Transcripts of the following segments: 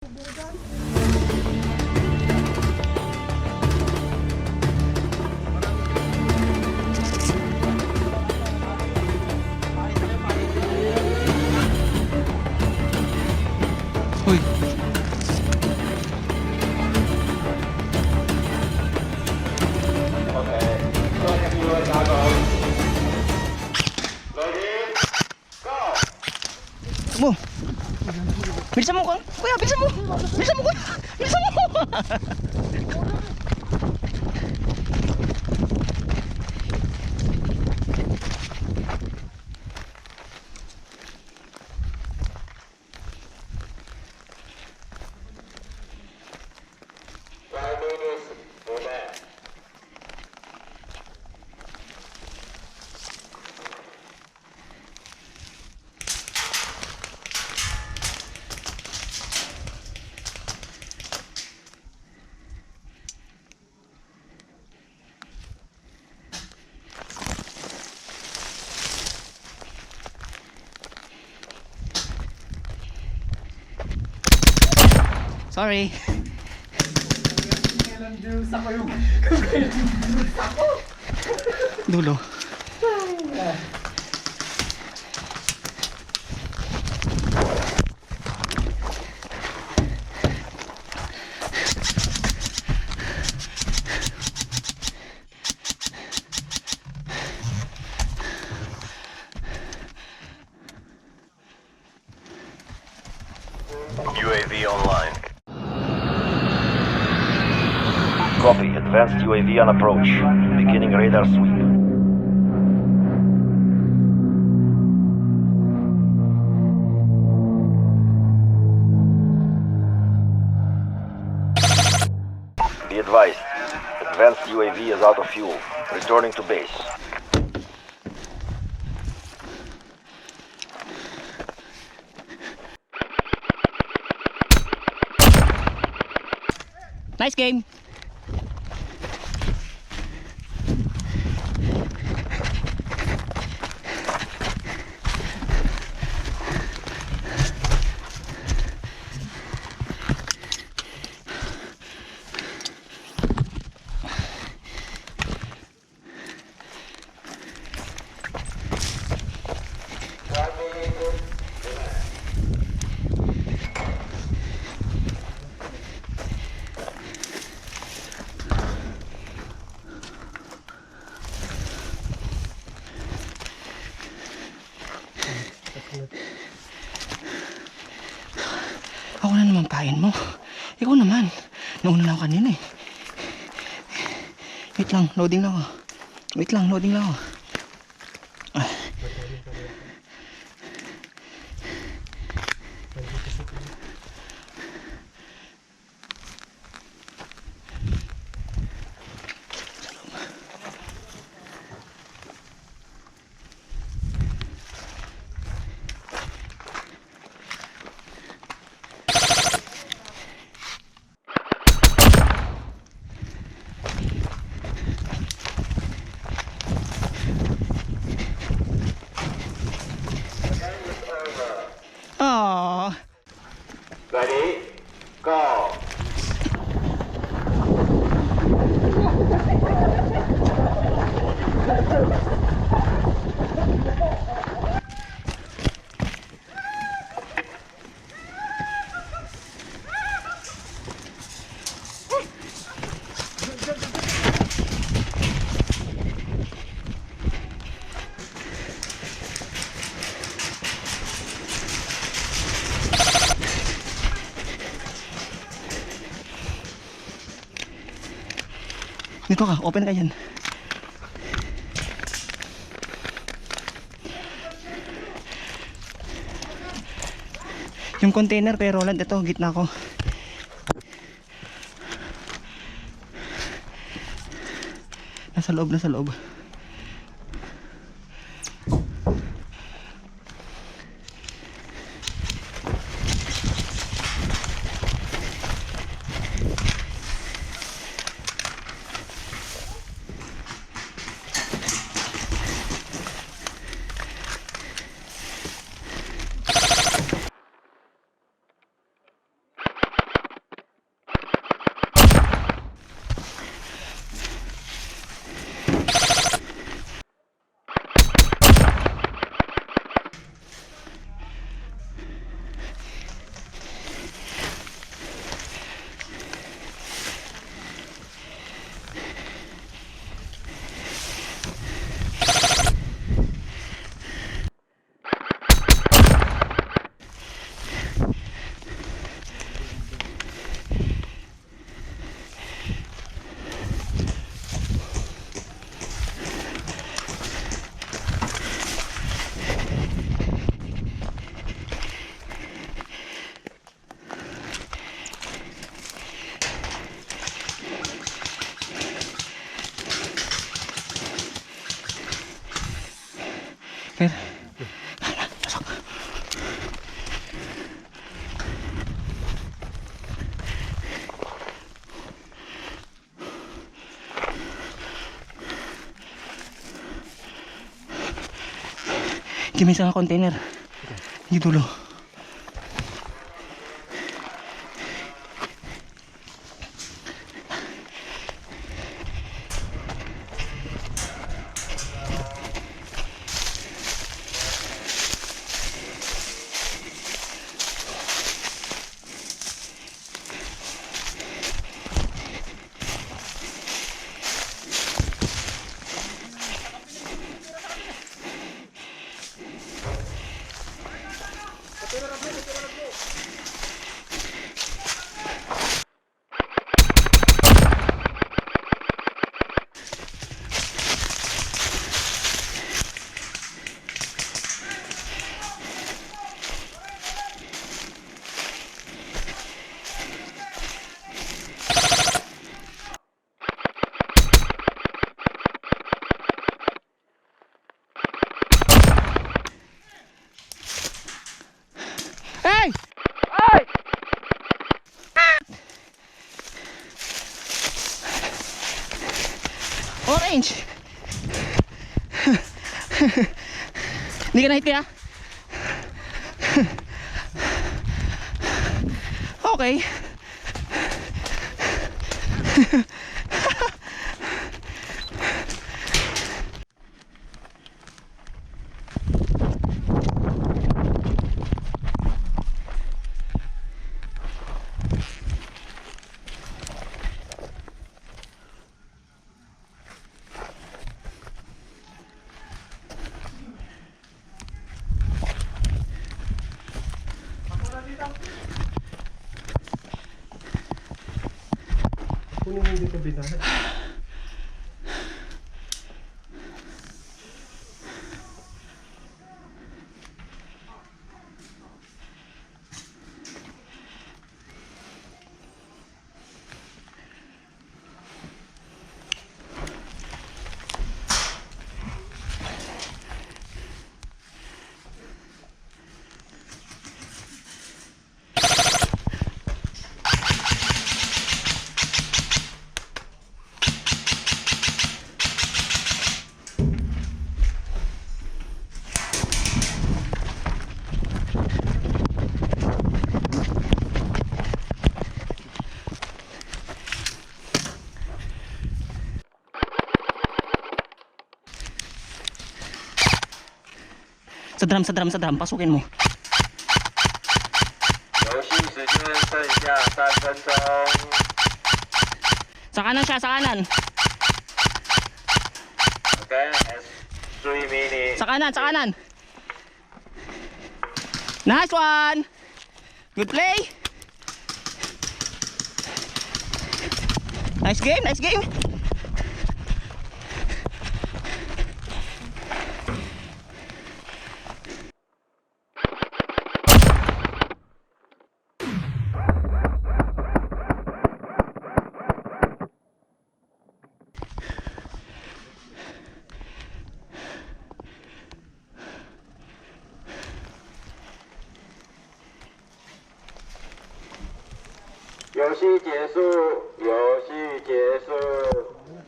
Uy. Mo. Bilisan mo, kuya, bilisan mo. Bilisan mo, kuya. Bilisan mo. Sorry. Dulo. UAV online. Copy. Advanced UAV on approach. Beginning radar sweep. Be advised. Advanced UAV is out of fuel. Returning to base. Nice game. Ako na naman kain mo. Ikaw naman. Nauna na ako kanina eh. Wait lang, loading lang ako. Wait lang, loading lang ako. Aww. Ready? Go! Dito ka, open ka yan. Yung container kay Roland, ito, gitna ko. Nasa loob, nasa loob. Kimi sa container. Di dulo. Hey! Hey! Orange! Hindi ka na-hit kaya? Okay. Kunin mo dito binana. Sa drum, pasukin mo. 游戏时间剩下3分钟。 Sa kanan siya, sa kanan. Okay, it's 3 minutes. Sa kanan, sa kanan. Nice one! Good play! Nice game, nice game!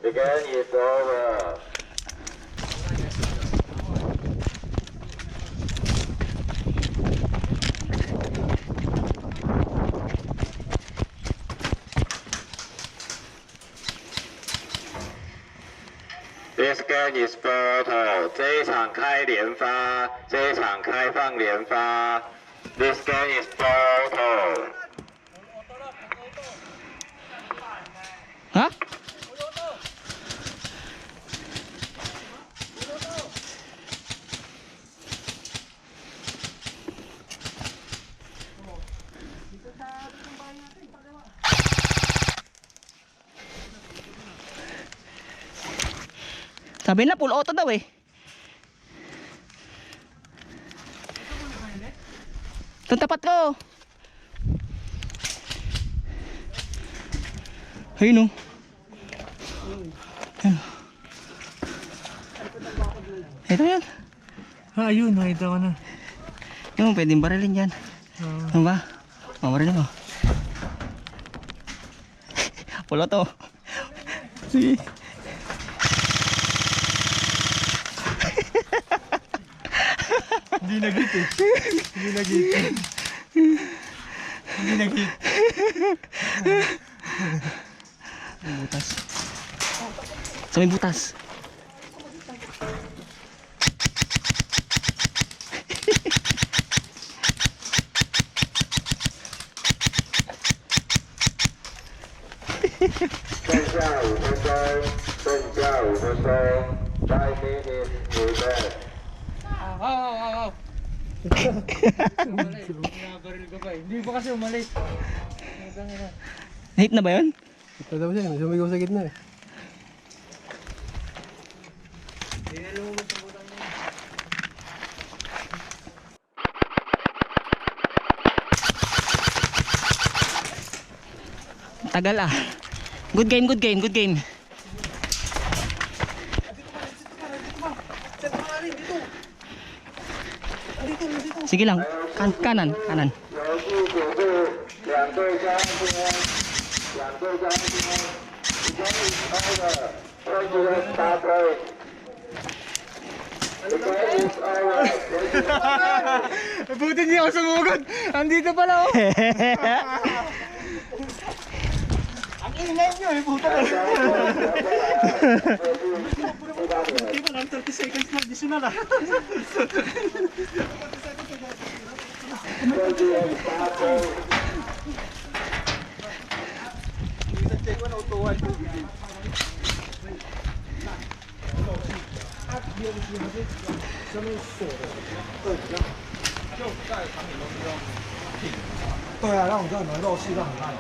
The game is over. This game is photo. 这一场开连发，这一场开放连发。This game is photo. Ha? Sabi na full auto daw eh. Itong tapat ko. Ayun o. Ito yan. Ayun, nakita ko na. Yung pwedeng barilin yan. Ano ba? Mabarilin mo. Full auto. Sige. Hindi nag-hit eh. Hindi nag-hit. Hindi nag-hit. May butas. Sa may butas. Nabaril ka pa eh. Hindi pa kasi umalis. Hit na ba yun? Ito daw siya, sumigaw sa gitna eh. Tagal ah. Good game, good game, good game. Sige lang. Kanan, kanan. Buti niya ako sumugod. Andito pala oh. Ang ingay niyo eh, puta na. Hindi ba lang 30 seconds na additional ah.对啊，那种这种肉质都很烂。